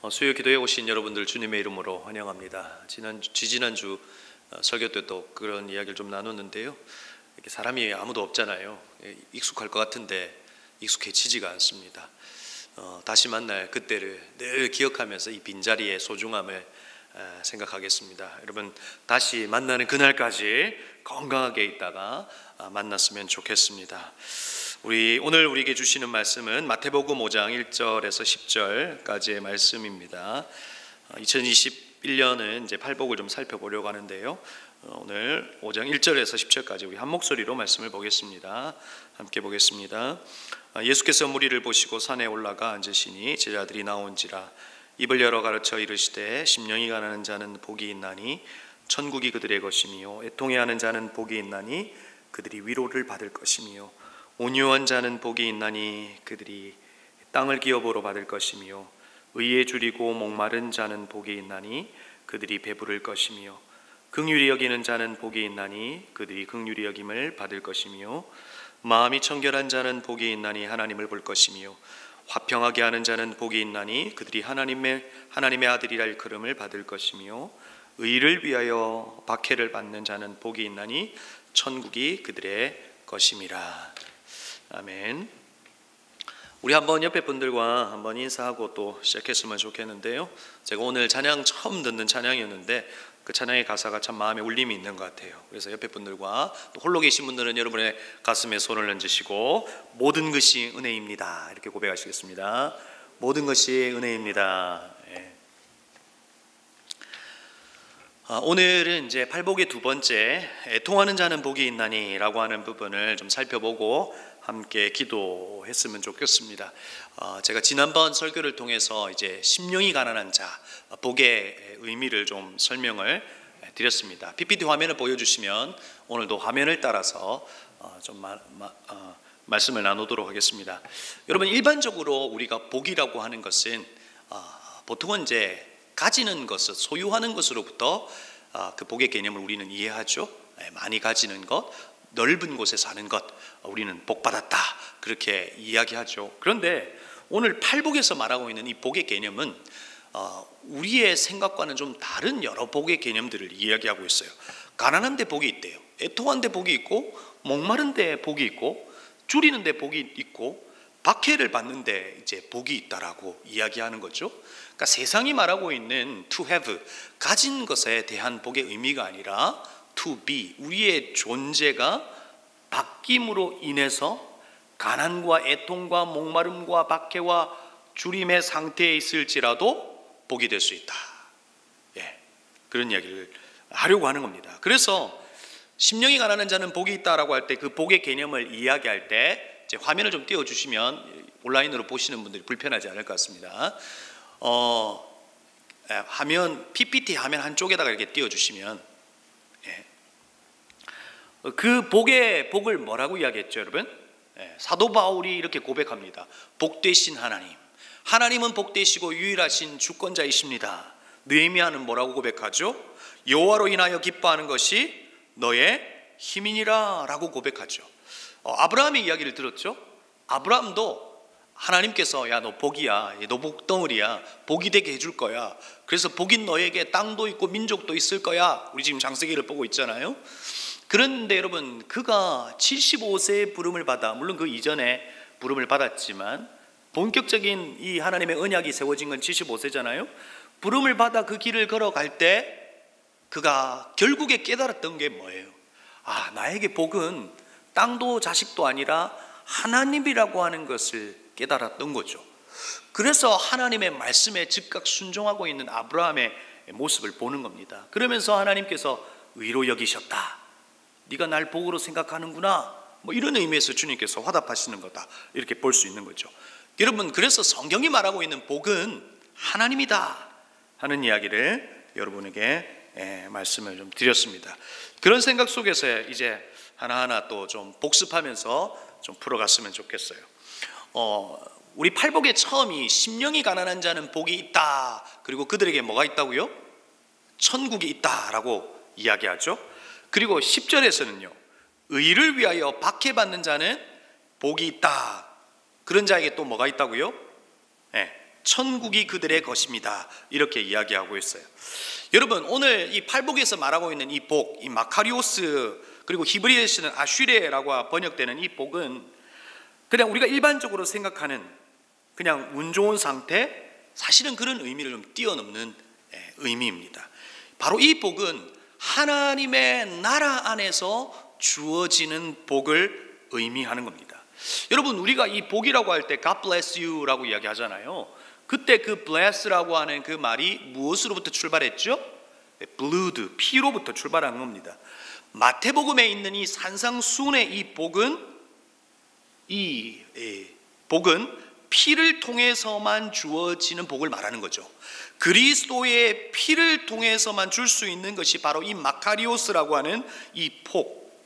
수요 기도에 오신 여러분들 주님의 이름으로 환영합니다. 지지난주 설교 때 또 그런 이야기를 좀 나눴는데요. 이렇게 사람이 아무도 없잖아요. 익숙할 것 같은데 익숙해지지가 않습니다. 다시 만날 그때를 늘 기억하면서 이 빈자리의 소중함을 생각하겠습니다. 여러분, 다시 만나는 그날까지 건강하게 있다가 만났으면 좋겠습니다. 오늘 우리에게 주시는 말씀은 마태복음 5장 1절에서 10절까지의 말씀입니다. 2021년은 이제 팔복을 좀 살펴보려고 하는데요. 오늘 5장 1절에서 10절까지 우리 한 목소리로 말씀을 보겠습니다. 함께 보겠습니다. 예수께서 무리를 보시고 산에 올라가 앉으시니 제자들이 나온지라 입을 열어 가르쳐 이르시되 심령이 가난한 자는 복이 있나니 천국이 그들의 것이며 애통해하는 자는 복이 있나니 그들이 위로를 받을 것이며 온유한 자는 복이 있나니 그들이 땅을 기업으로 받을 것이며 의에 줄이고 목마른 자는 복이 있나니 그들이 배부를 것이며 긍휼히 여기는 자는 복이 있나니 그들이 긍휼히 여김을 받을 것이며 마음이 청결한 자는 복이 있나니 하나님을 볼 것이며 화평하게 하는 자는 복이 있나니 그들이 하나님의 아들이라 일컬음을 받을 것이며 의를 위하여 박해를 받는 자는 복이 있나니 천국이 그들의 것임이라. 아멘. 우리 한번 옆에 분들과 한번 인사하고 또 시작했으면 좋겠는데요. 제가 오늘 찬양 처음 듣는 찬양이었는데 그 찬양의 가사가 참 마음에 울림이 있는 것 같아요. 그래서 옆에 분들과 또 홀로 계신 분들은 여러분의 가슴에 손을 얹으시고 모든 것이 은혜입니다 이렇게 고백하시겠습니다. 모든 것이 은혜입니다. 오늘은 이제 팔복의 두 번째 애통하는 자는 복이 있나니 라고 하는 부분을 좀 살펴보고 함께 기도했으면 좋겠습니다. 제가 지난번 설교를 통해서 이제 심령이 가난한 자 복의 의미를 좀 설명을 드렸습니다. PPT 화면을 보여주시면 오늘도 화면을 따라서 좀 말씀을 나누도록 하겠습니다. 여러분, 일반적으로 우리가 복이라고 하는 것은 보통은 이제 가지는 것을 소유하는 것으로부터 그 복의 개념을 우리는 이해하죠. 많이 가지는 것, 넓은 곳에 사는 것, 우리는 복받았다 그렇게 이야기하죠. 그런데 오늘 팔복에서 말하고 있는 이 복의 개념은 우리의 생각과는 좀 다른 여러 복의 개념들을 이야기하고 있어요. 가난한 데 복이 있대요. 애통한 데 복이 있고 목마른 데 복이 있고 줄이는 데 복이 있고 박해를 받는 데 이제 복이 있다라고 이야기하는 거죠. 그러니까 세상이 말하고 있는 to have, 가진 것에 대한 복의 의미가 아니라 to be, 우리의 존재가 바뀜으로 인해서 가난과 애통과 목마름과 박해와 줄임의 상태에 있을지라도 복이 될 수 있다. 그런 이야기를 하려고 하는 겁니다. 그래서 심령이 가난한 자는 복이 있다라고 할 때 그 복의 개념을 이야기할 때 이제 화면을 좀 띄워주시면 온라인으로 보시는 분들이 불편하지 않을 것 같습니다. 화면 PPT 화면 한쪽에다가 이렇게 띄워주시면 그 복을 뭐라고 이야기했죠, 여러분? 사도 바울이 이렇게 고백합니다. 복되신 하나님은 복되시고 유일하신 주권자이십니다. 느헤미야는 뭐라고 고백하죠? 여호와로 인하여 기뻐하는 것이 너의 힘이니라 라고 고백하죠. 아브라함의 이야기를 들었죠? 아브라함도 하나님께서 야, 너 복이야, 너 복덩어리야, 복이 되게 해줄 거야. 그래서 복인 너에게 땅도 있고 민족도 있을 거야. 우리 지금 창세기를 보고 있잖아요. 그런데 여러분, 그가 75세의 부름을 받아, 물론 그 이전에 부름을 받았지만 본격적인 이 하나님의 언약이 세워진 건 75세잖아요. 부름을 받아 그 길을 걸어갈 때 그가 결국에 깨달았던 게 뭐예요? 나에게 복은 땅도 자식도 아니라 하나님이라고 하는 것을 깨달았던 거죠. 그래서 하나님의 말씀에 즉각 순종하고 있는 아브라함의 모습을 보는 겁니다. 그러면서 하나님께서 의로 여기셨다. 네가 날 복으로 생각하는구나. 이런 의미에서 주님께서 화답하시는 거다. 이렇게 볼 수 있는 거죠. 여러분, 그래서 성경이 말하고 있는 복은 하나님이다 하는 이야기를 여러분에게 말씀을 좀 드렸습니다. 그런 생각 속에서 이제 하나하나 또 좀 복습하면서 좀 풀어갔으면 좋겠어요. 우리 팔복의 처음이 심령이 가난한 자는 복이 있다. 그리고 그들에게 뭐가 있다고요? 천국이 있다라고 이야기하죠. 그리고 10절에서는요, 의를 위하여 박해받는 자는 복이 있다. 그런 자에게 또 뭐가 있다고요? 천국이 그들의 것입니다. 이렇게 이야기하고 있어요. 여러분, 오늘 이 팔복에서 말하고 있는 이 복, 이 마카리오스, 그리고 히브리어에서는 아슈레라고 번역되는 이 복은 그냥 우리가 일반적으로 생각하는 그냥 운 좋은 상태, 사실은 그런 의미를 좀 뛰어넘는 의미입니다. 바로 이 복은 하나님의 나라 안에서 주어지는 복을 의미하는 겁니다. 여러분, 우리가 이 복이라고 할 때 God bless you라고 이야기하잖아요. 그때 그 bless라고 하는 그 말이 무엇으로부터 출발했죠? blood, 피로부터 출발한 겁니다. 마태복음에 있는 이 산상수훈의 이 복은 피를 통해서만 주어지는 복을 말하는 거죠. 그리스도의 피를 통해서만 줄 수 있는 것이 바로 이 마카리오스라고 하는 이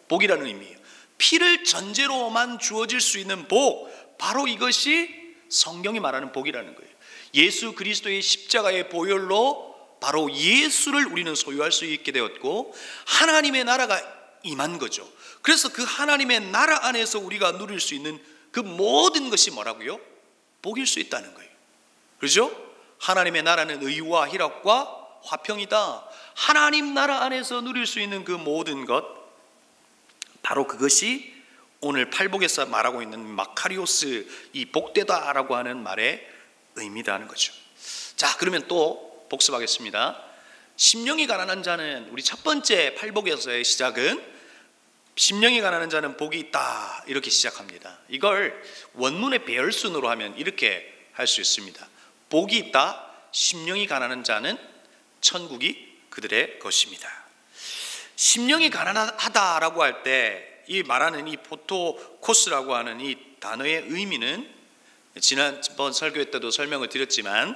복이라는 의미예요. 피를 전제로만 주어질 수 있는 복, 바로 이것이 성경이 말하는 복이라는 거예요. 예수 그리스도의 십자가의 보혈로 바로 예수를 우리는 소유할 수 있게 되었고 하나님의 나라가 임한 거죠. 그래서 그 하나님의 나라 안에서 우리가 누릴 수 있는 그 모든 것이 뭐라고요? 복일 수 있다는 거예요. 그렇죠? 하나님의 나라는 의와 희락과 화평이다. 하나님 나라 안에서 누릴 수 있는 그 모든 것, 바로 그것이 오늘 팔복에서 말하고 있는 마카리오스, 이 복되다라고 하는 말의 의미다는 거죠. 자, 그러면 또 복습하겠습니다. 심령이 가난한 자는, 우리 첫 번째 팔복에서의 시작은 심령이 가난한 자는 복이 있다, 이렇게 시작합니다. 이걸 원문의 배열순으로 하면 이렇게 할 수 있습니다. 복이 있다, 심령이 가난한 자는 천국이 그들의 것입니다. 심령이 가난하다라고 할 때 이 말하는 이 포토코스라고 하는 이 단어의 의미는 지난번 설교 때도 설명을 드렸지만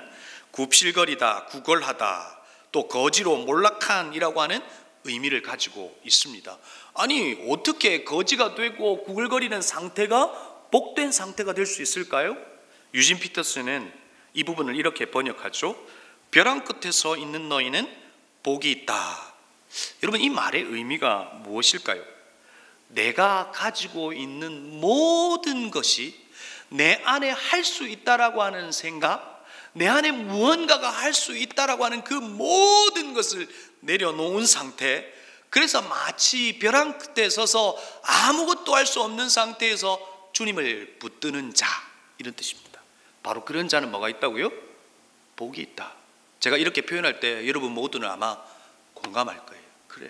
굽실거리다, 구걸하다, 또 거지로 몰락한이라고 하는 의미를 가지고 있습니다. 아니, 어떻게 거지가 되고 구걸거리는 상태가 복된 상태가 될 수 있을까요? 유진 피터스는 이 부분을 이렇게 번역하죠. 벼랑 끝에 서 있는 너희는 복이 있다. 여러분, 이 말의 의미가 무엇일까요? 내가 가지고 있는 모든 것이 내 안에 할 수 있다라고 하는 생각, 내 안에 무언가가 할 수 있다라고 하는 그 모든 것을 내려놓은 상태, 그래서 마치 벼랑 끝에 서서 아무것도 할 수 없는 상태에서 주님을 붙드는 자, 이런 뜻입니다. 바로 그런 자는 뭐가 있다고요? 복이 있다. 제가 이렇게 표현할 때 여러분 모두는 아마 공감할 거예요. 그래,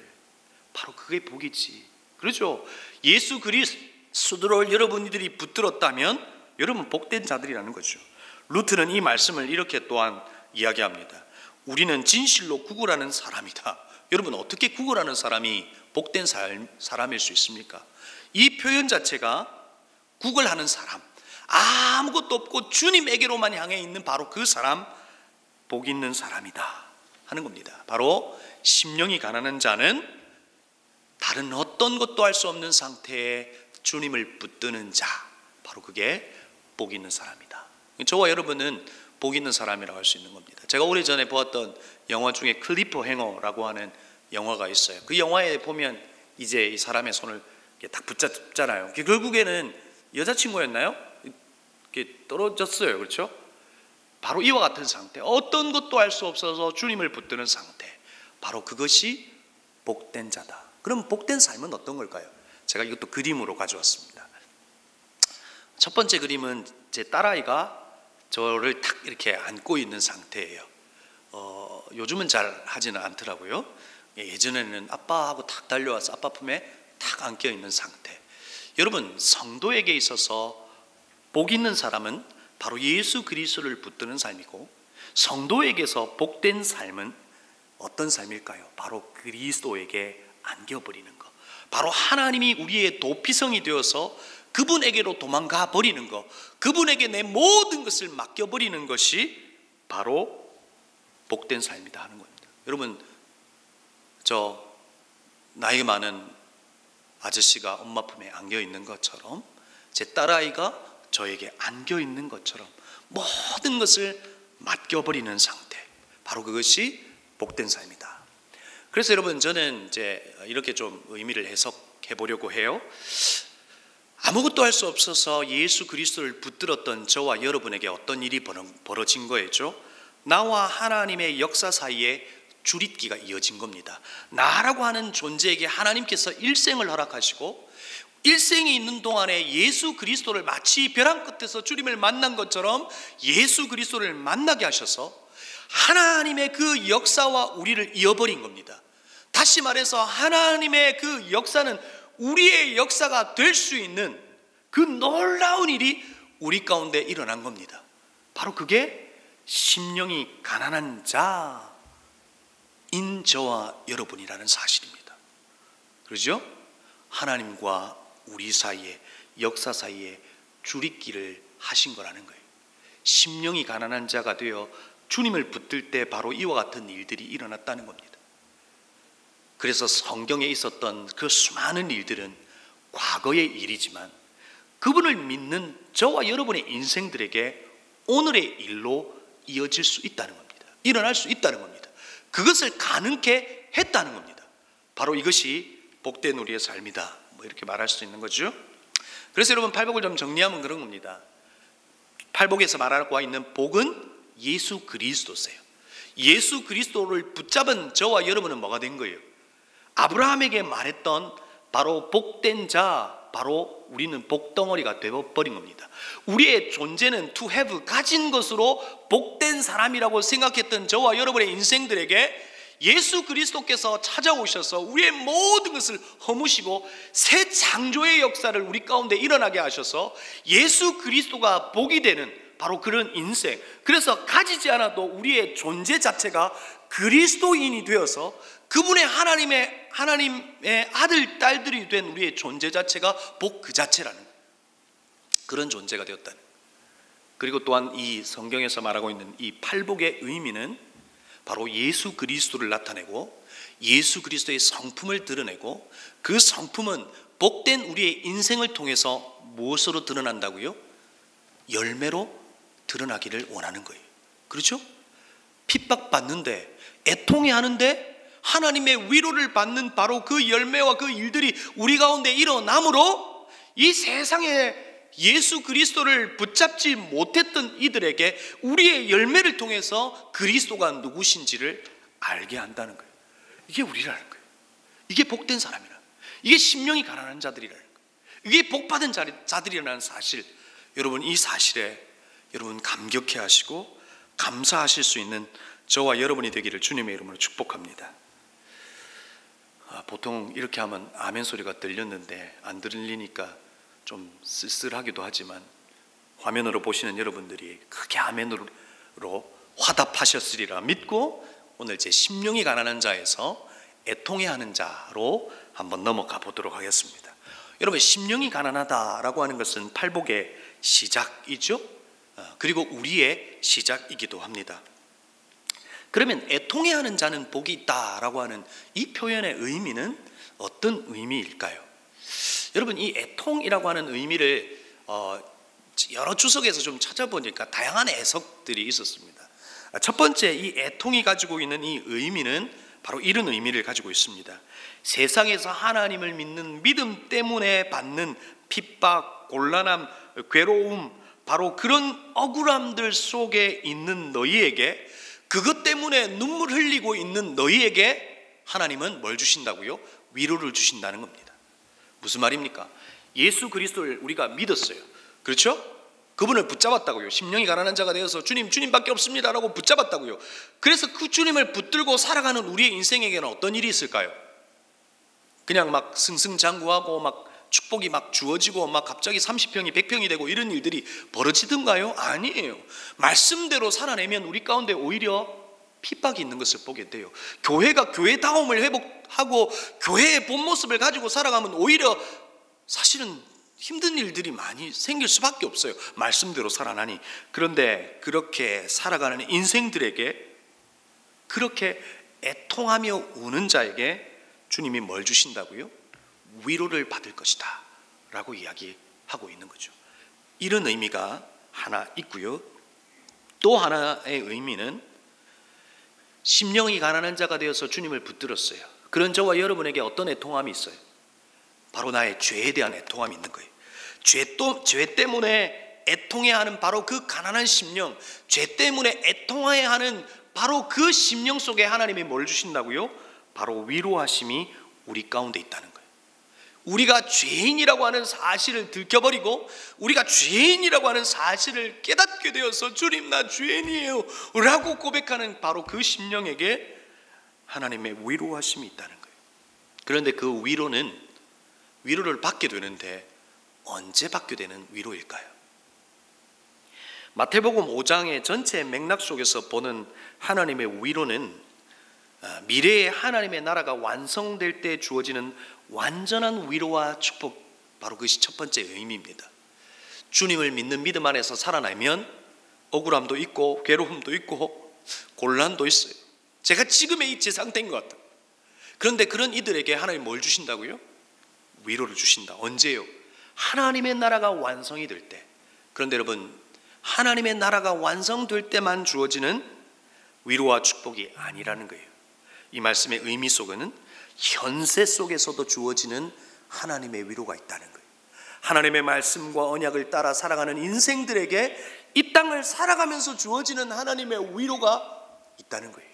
바로 그게 복이지. 그렇죠? 예수 그리스도를 여러분들이 붙들었다면 여러분 복된 자들이라는 거죠. 루트는 이 말씀을 이렇게 또한 이야기합니다. 우리는 진실로 구걸하는 사람이다. 여러분, 어떻게 구걸하는 사람이 복된 사람일 수 있습니까? 이 표현 자체가 구걸하는 사람, 아무것도 없고 주님에게로만 향해 있는 바로 그 사람, 복 있는 사람이다 하는 겁니다. 바로 심령이 가난한 자는 다른 어떤 것도 할 수 없는 상태에 주님을 붙드는 자, 바로 그게 복 있는 사람이다. 저와 여러분은 복 있는 사람이라고 할 수 있는 겁니다. 제가 오래전에 보았던 영화 중에 클리프 행어라고 하는 영화가 있어요. 그 영화에 보면 이제 이 사람의 손을 딱 붙잡잖아요. 결국에는 여자친구였나요? 이렇게 떨어졌어요. 그렇죠? 바로 이와 같은 상태, 어떤 것도 할 수 없어서 주님을 붙드는 상태, 바로 그것이 복된 자다. 그럼 복된 삶은 어떤 걸까요? 제가 이것도 그림으로 가져왔습니다. 첫 번째 그림은 제 딸아이가 저를 탁 이렇게 안고 있는 상태예요. 요즘은 잘 하지는 않더라고요. 예전에는 아빠하고 탁 달려와서 아빠 품에 탁 안겨 있는 상태. 여러분, 성도에게 있어서 복 있는 사람은 바로 예수 그리스도를 붙드는 삶이고, 성도에게서 복된 삶은 어떤 삶일까요? 바로 그리스도에게 안겨버리는 것, 바로 하나님이 우리의 도피성이 되어서 그분에게로 도망가 버리는 것, 그분에게 내 모든 것을 맡겨버리는 것이 바로 복된 삶이다 하는 겁니다. 여러분, 저 나이 많은 아저씨가 엄마 품에 안겨 있는 것처럼, 제 딸아이가 저에게 안겨 있는 것처럼 모든 것을 맡겨버리는 상태, 바로 그것이 복된 삶이다. 그래서 여러분, 저는 이제 이렇게 좀 의미를 해석해 보려고 해요. 아무것도 할 수 없어서 예수 그리스도를 붙들었던 저와 여러분에게 어떤 일이 벌어진 거였죠? 나와 하나님의 역사 사이에 줄잇기가 이어진 겁니다. 나라고 하는 존재에게 하나님께서 일생을 허락하시고 일생이 있는 동안에 예수 그리스도를 마치 벼랑 끝에서 주님을 만난 것처럼 예수 그리스도를 만나게 하셔서 하나님의 그 역사와 우리를 이어버린 겁니다. 다시 말해서 하나님의 그 역사는 우리의 역사가 될 수 있는 그 놀라운 일이 우리 가운데 일어난 겁니다. 바로 그게 심령이 가난한 자인 저와 여러분이라는 사실입니다. 그렇죠? 하나님과 우리 사이에, 역사 사이에 줄잇기를 하신 거라는 거예요. 심령이 가난한 자가 되어 주님을 붙들 때 바로 이와 같은 일들이 일어났다는 겁니다. 그래서 성경에 있었던 그 수많은 일들은 과거의 일이지만 그분을 믿는 저와 여러분의 인생들에게 오늘의 일로 이어질 수 있다는 겁니다. 일어날 수 있다는 겁니다. 그것을 가능케 했다는 겁니다. 바로 이것이 복된 우리의 삶이다, 이렇게 말할 수 있는 거죠. 그래서 여러분, 팔복을 좀 정리하면 그런 겁니다. 팔복에서 말하고 있는 복은 예수 그리스도세요. 예수 그리스도를 붙잡은 저와 여러분은 뭐가 된 거예요? 아브라함에게 말했던 바로 복된 자, 바로 우리는 복덩어리가 되어버린 겁니다. 우리의 존재는 to have, 가진 것으로 복된 사람이라고 생각했던 저와 여러분의 인생들에게 예수 그리스도께서 찾아오셔서 우리의 모든 것을 허무시고 새 창조의 역사를 우리 가운데 일어나게 하셔서 예수 그리스도가 복이 되는 바로 그런 인생, 그래서 가지지 않아도 우리의 존재 자체가 그리스도인이 되어서 그분의 하나님의 아들, 딸들이 된 우리의 존재 자체가 복 그 자체라는 그런 존재가 되었다는. 그리고 또한 이 성경에서 말하고 있는 이 팔복의 의미는 바로 예수 그리스도를 나타내고 예수 그리스도의 성품을 드러내고 그 성품은 복된 우리의 인생을 통해서 무엇으로 드러난다고요? 열매로 드러나기를 원하는 거예요. 그렇죠? 핍박받는데, 애통해하는데 하나님의 위로를 받는 바로 그 열매와 그 일들이 우리 가운데 일어나므로 이 세상에 예수 그리스도를 붙잡지 못했던 이들에게 우리의 열매를 통해서 그리스도가 누구신지를 알게 한다는 거예요. 이게 우리라는 거예요. 이게 복된 사람이라, 이게 심령이 가난한 자들이라는 거예요. 이게 복받은 자들이라는 사실, 여러분 이 사실에 여러분 감격해 하시고 감사하실 수 있는 저와 여러분이 되기를 주님의 이름으로 축복합니다. 보통 이렇게 하면 아멘 소리가 들렸는데 안 들리니까 좀 쓸쓸하기도 하지만 화면으로 보시는 여러분들이 크게 아멘으로 화답하셨으리라 믿고 오늘 제 심령이 가난한 자에서 애통해하는 자로 한번 넘어가 보도록 하겠습니다. 여러분, 심령이 가난하다라고 하는 것은 팔복의 시작이죠. 그리고 우리의 시작이기도 합니다. 그러면 애통해하는 자는 복이 있다라고 하는 이 표현의 의미는 어떤 의미일까요? 여러분, 이 애통이라고 하는 의미를 여러 주석에서 좀 찾아보니까 다양한 해석들이 있었습니다. 첫 번째, 이 애통이 가지고 있는 이 의미는 바로 이런 의미를 가지고 있습니다. 세상에서 하나님을 믿는 믿음 때문에 받는 핍박, 곤란함, 괴로움, 바로 그런 억울함들 속에 있는 너희에게, 그것 때문에 눈물 흘리고 있는 너희에게 하나님은 뭘 주신다고요? 위로를 주신다는 겁니다. 무슨 말입니까? 예수 그리스도를 우리가 믿었어요. 그렇죠? 그분을 붙잡았다고요. 심령이 가난한 자가 되어서 주님밖에 없습니다라고 붙잡았다고요. 그래서 그 주님을 붙들고 살아가는 우리의 인생에게는 어떤 일이 있을까요? 그냥 막 승승장구하고 막 축복이 막 주어지고 막 갑자기 30평이 100평이 되고 이런 일들이 벌어지던가요? 아니에요. 말씀대로 살아내면 우리 가운데 오히려 핍박이 있는 것을 보게 돼요. 교회가 교회다움을 회복하고 교회의 본 모습을 가지고 살아가면 오히려 사실은 힘든 일들이 많이 생길 수밖에 없어요. 말씀대로 살아나니. 그런데 그렇게 살아가는 인생들에게, 그렇게 애통하며 우는 자에게 주님이 뭘 주신다고요? 위로를 받을 것이다 라고 이야기하고 있는 거죠. 이런 의미가 하나 있고요. 또 하나의 의미는 심령이 가난한 자가 되어서 주님을 붙들었어요. 그런 저와 여러분에게 어떤 애통함이 있어요? 바로 나의 죄에 대한 애통함이 있는 거예요. 죄 때문에 애통해야 하는 바로 그 가난한 심령, 죄 때문에 애통해야 하는 바로 그 심령 속에 하나님이 뭘 주신다고요? 바로 위로하심이 우리 가운데 있다는 거예요. 우리가 죄인이라고 하는 사실을 들켜버리고 우리가 죄인이라고 하는 사실을 깨닫게 되어서 주님 나 죄인이에요 라고 고백하는 바로 그 심령에게 하나님의 위로하심이 있다는 거예요. 그런데 그 위로를 받게 되는데 언제 받게 되는 위로일까요? 마태복음 5장의 전체 맥락 속에서 보는 하나님의 위로는 미래에 하나님의 나라가 완성될 때 주어지는 완전한 위로와 축복, 바로 그것이 첫 번째 의미입니다. 주님을 믿는 믿음 안에서 살아나면 억울함도 있고 괴로움도 있고 곤란도 있어요. 제가 지금의 제 상태인 것 같아요. 그런데 그런 이들에게 하나님 뭘 주신다고요? 위로를 주신다. 언제요? 하나님의 나라가 완성이 될 때. 그런데 여러분, 하나님의 나라가 완성될 때만 주어지는 위로와 축복이 아니라는 거예요. 이 말씀의 의미 속에는 현세 속에서도 주어지는 하나님의 위로가 있다는 거예요. 하나님의 말씀과 언약을 따라 살아가는 인생들에게 이 땅을 살아가면서 주어지는 하나님의 위로가 있다는 거예요.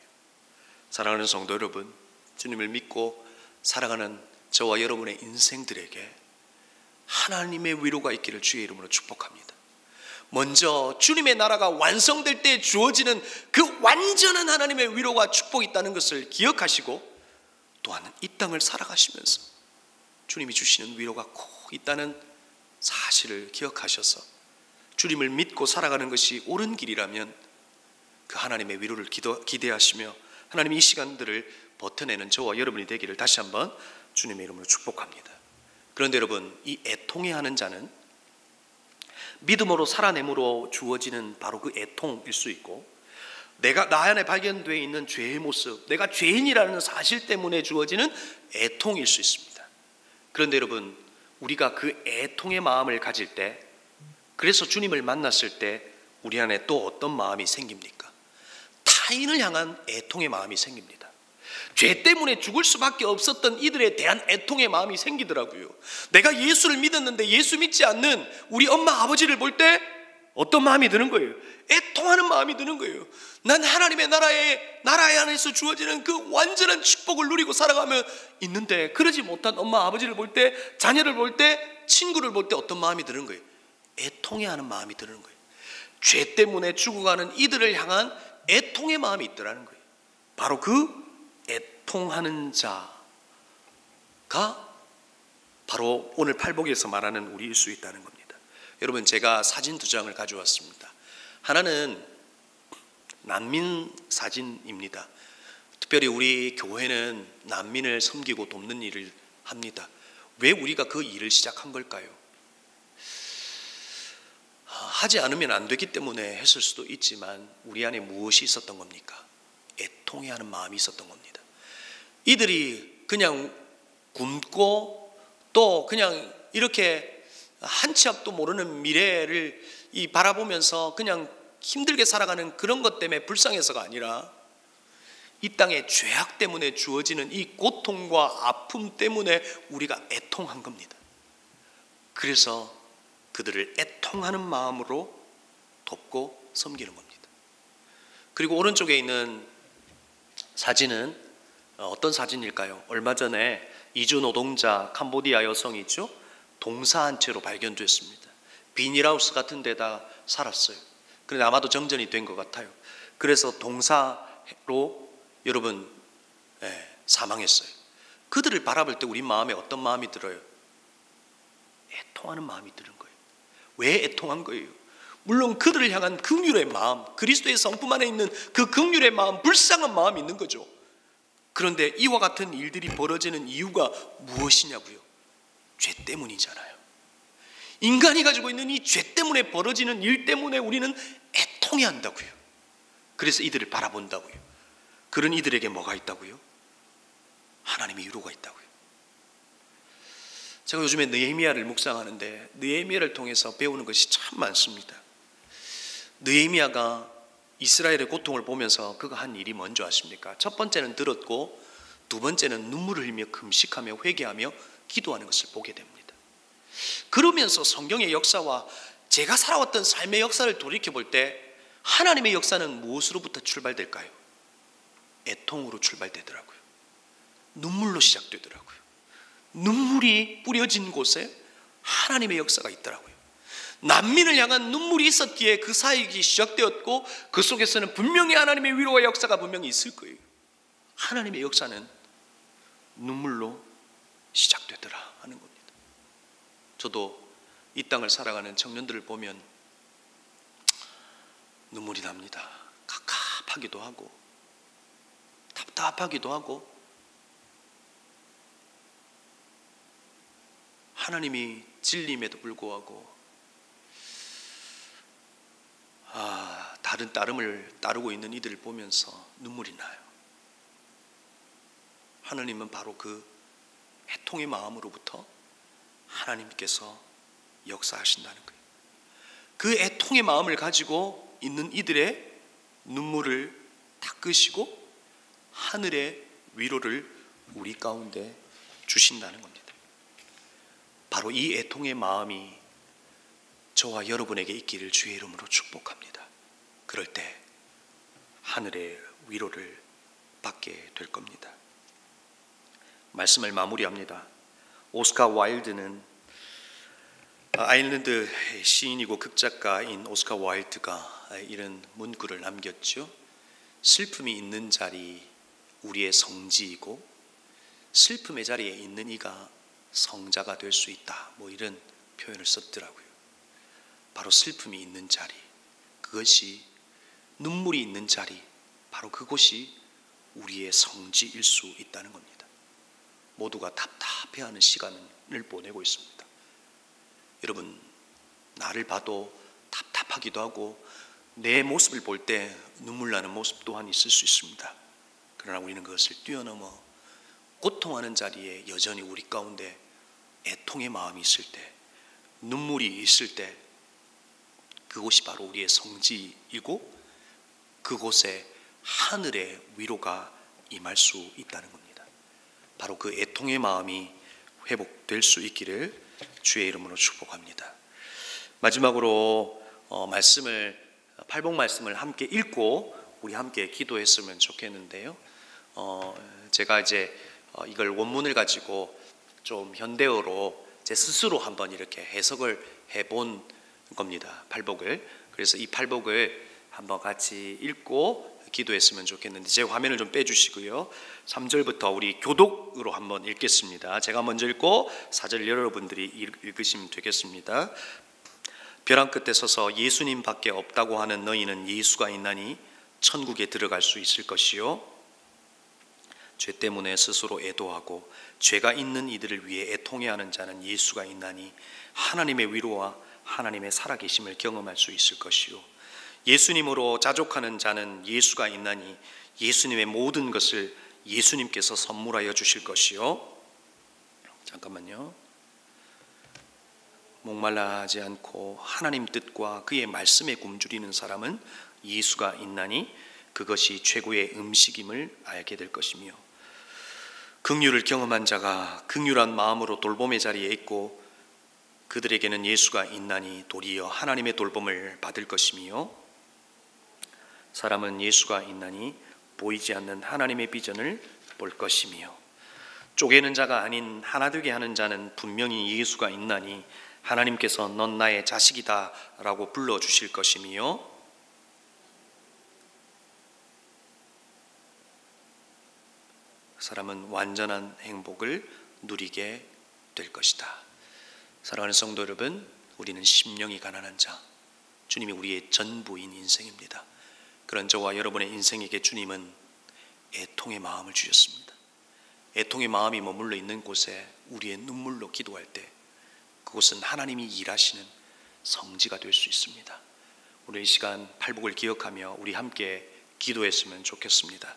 사랑하는 성도 여러분, 주님을 믿고 살아가는 저와 여러분의 인생들에게 하나님의 위로가 있기를 주의 이름으로 축복합니다. 먼저 주님의 나라가 완성될 때 주어지는 그 완전한 하나님의 위로와 축복이 있다는 것을 기억하시고, 또한 이 땅을 살아가시면서 주님이 주시는 위로가 꼭 있다는 사실을 기억하셔서 주님을 믿고 살아가는 것이 옳은 길이라면 그 하나님의 위로를 기대하시며 하나님이 이 시간들을 버텨내는 저와 여러분이 되기를 다시 한번 주님의 이름으로 축복합니다. 그런데 여러분, 이 애통해하는 자는 믿음으로 살아냄으로 주어지는 바로 그 애통일 수 있고, 나 안에 발견되어 있는 죄의 모습, 내가 죄인이라는 사실 때문에 주어지는 애통일 수 있습니다. 그런데 여러분, 우리가 그 애통의 마음을 가질 때, 그래서 주님을 만났을 때 우리 안에 또 어떤 마음이 생깁니까? 타인을 향한 애통의 마음이 생깁니다. 죄 때문에 죽을 수밖에 없었던 이들에 대한 애통의 마음이 생기더라고요. 내가 예수를 믿었는데 예수 믿지 않는 우리 엄마 아버지를 볼 때 어떤 마음이 드는 거예요? 애통하는 마음이 드는 거예요. 난 하나님의 나라에 안에서 주어지는 그 완전한 축복을 누리고 살아가며 있는데 그러지 못한 엄마 아버지를 볼 때, 자녀를 볼 때, 친구를 볼 때 어떤 마음이 드는 거예요? 애통해하는 마음이 드는 거예요. 죄 때문에 죽어가는 이들을 향한 애통의 마음이 있더라는 거예요. 바로 그 애통하는 자가 바로 오늘 팔복에서 말하는 우리일 수 있다는 겁니다. 여러분, 제가 사진 2장을 가져왔습니다. 하나는 난민 사진입니다. 특별히 우리 교회는 난민을 섬기고 돕는 일을 합니다. 왜 우리가 그 일을 시작한 걸까요? 하지 않으면 안 되기 때문에 했을 수도 있지만 우리 안에 무엇이 있었던 겁니까? 애통해하는 마음이 있었던 겁니다. 이들이 그냥 굶고 또 그냥 이렇게 한 치 앞도 모르는 미래를 바라보면서 그냥 힘들게 살아가는 그런 것 때문에 불쌍해서가 아니라 이 땅의 죄악 때문에 주어지는 이 고통과 아픔 때문에 우리가 애통한 겁니다. 그래서 그들을 애통하는 마음으로 돕고 섬기는 겁니다. 그리고 오른쪽에 있는 사진은 어떤 사진일까요? 얼마 전에 이주 노동자 캄보디아 여성이 있죠? 동사한 채로 발견됐습니다. 비닐하우스 같은 데다 살았어요. 그런데 아마도 정전이 된 것 같아요. 그래서 동사로 여러분 사망했어요. 그들을 바라볼 때 우리 마음에 어떤 마음이 들어요? 애통하는 마음이 드는 거예요. 왜 애통한 거예요? 물론 그들을 향한 긍휼의 마음, 그리스도의 성품 안에 있는 그 긍휼의 마음, 불쌍한 마음이 있는 거죠. 그런데 이와 같은 일들이 벌어지는 이유가 무엇이냐고요? 죄 때문이잖아요. 인간이 가지고 있는 이 죄 때문에 벌어지는 일 때문에 우리는 애통해야 한다고요. 그래서 이들을 바라본다고요. 그런 이들에게 뭐가 있다고요? 하나님의 위로가 있다고요. 제가 요즘에 느헤미야를 묵상하는데 느헤미야를 통해서 배우는 것이 참 많습니다. 느헤미야가 이스라엘의 고통을 보면서 그가 한 일이 뭔지 아십니까? 첫 번째는 들었고 두 번째는 눈물을 흘리며 금식하며 회개하며 기도하는 것을 보게 됩니다. 그러면서 성경의 역사와 제가 살아왔던 삶의 역사를 돌이켜볼 때 하나님의 역사는 무엇으로부터 출발될까요? 애통으로 출발되더라고요. 눈물로 시작되더라고요. 눈물이 뿌려진 곳에 하나님의 역사가 있더라고요. 난민을 향한 눈물이 있었기에 그 사역이 시작되었고, 그 속에서는 분명히 하나님의 위로와 역사가 분명히 있을 거예요. 하나님의 역사는 눈물로 시작되더라 하는 겁니다. 저도 이 땅을 살아가는 청년들을 보면 눈물이 납니다. 갑갑하기도 하고 답답하기도 하고, 하나님이 진리임에도 불구하고 다른 따름을 따르고 있는 이들을 보면서 눈물이 나요. 하나님은 바로 그 애통의 마음으로부터 하나님께서 역사하신다는 거예요. 그 애통의 마음을 가지고 있는 이들의 눈물을 닦으시고 하늘의 위로를 우리 가운데 주신다는 겁니다. 바로 이 애통의 마음이 저와 여러분에게 있기를 주의 이름으로 축복합니다. 그럴 때 하늘의 위로를 받게 될 겁니다. 말씀을 마무리합니다. 오스카 와일드는, 아일랜드 시인이고 극작가인 오스카 와일드가 이런 문구를 남겼죠. 슬픔이 있는 자리 우리의 성지이고 슬픔의 자리에 있는 이가 성자가 될 수 있다, 이런 표현을 썼더라고요. 바로 슬픔이 있는 자리, 그것이 눈물이 있는 자리, 바로 그곳이 우리의 성지일 수 있다는 겁니다. 모두가 답답해하는 시간을 보내고 있습니다. 여러분, 나를 봐도 답답하기도 하고 내 모습을 볼 때 눈물 나는 모습 또한 있을 수 있습니다. 그러나 우리는 그것을 뛰어넘어 고통하는 자리에 여전히 우리 가운데 애통의 마음이 있을 때, 눈물이 있을 때, 그곳이 바로 우리의 성지이고 그곳에 하늘의 위로가 임할 수 있다는 겁니다. 바로 그 애통의 마음이 회복될 수 있기를 주의 이름으로 축복합니다. 마지막으로 팔복 말씀을 함께 읽고 우리 함께 기도했으면 좋겠는데요. 제가 이제 이걸 원문을 가지고 좀 현대어로 제 스스로 한번 이렇게 해석을 해본 겁니다. 팔복을. 그래서 이 팔복을 한번 같이 읽고 기도했으면 좋겠는데, 제 화면을 좀 빼주시고요. 3절부터 우리 교독으로 한번 읽겠습니다. 제가 먼저 읽고 4절 여러분들이 읽으시면 되겠습니다. 벼랑 끝에 서서 예수님 밖에 없다고 하는 너희는 예수가 있나니 천국에 들어갈 수 있을 것이요, 죄 때문에 스스로 애도하고 죄가 있는 이들을 위해 애통해하는 자는 예수가 있나니 하나님의 위로와 하나님의 살아계심을 경험할 수 있을 것이요, 예수님으로 자족하는 자는 예수가 있나니 예수님의 모든 것을 예수님께서 선물하여 주실 것이요, 잠깐만요. 목말라 하지 않고 하나님 뜻과 그의 말씀에 굶주리는 사람은 예수가 있나니 그것이 최고의 음식임을 알게 될 것이며, 긍휼을 경험한 자가 긍휼한 마음으로 돌봄의 자리에 있고 그들에게는 예수가 있나니 도리어 하나님의 돌봄을 받을 것이며, 사람은 예수가 있나니 보이지 않는 하나님의 비전을 볼 것이며, 쪼개는 자가 아닌 하나 되게 하는 자는 분명히 예수가 있나니 하나님께서 넌 나의 자식이다 라고 불러주실 것이며, 사람은 완전한 행복을 누리게 될 것이다. 사랑하는 성도 여러분, 우리는 심령이 가난한 자, 주님이 우리의 전부인 인생입니다. 그런 저와 여러분의 인생에게 주님은 애통의 마음을 주셨습니다. 애통의 마음이 머물러 있는 곳에 우리의 눈물로 기도할 때 그곳은 하나님이 일하시는 성지가 될 수 있습니다. 오늘 이 시간 팔복을 기억하며 우리 함께 기도했으면 좋겠습니다.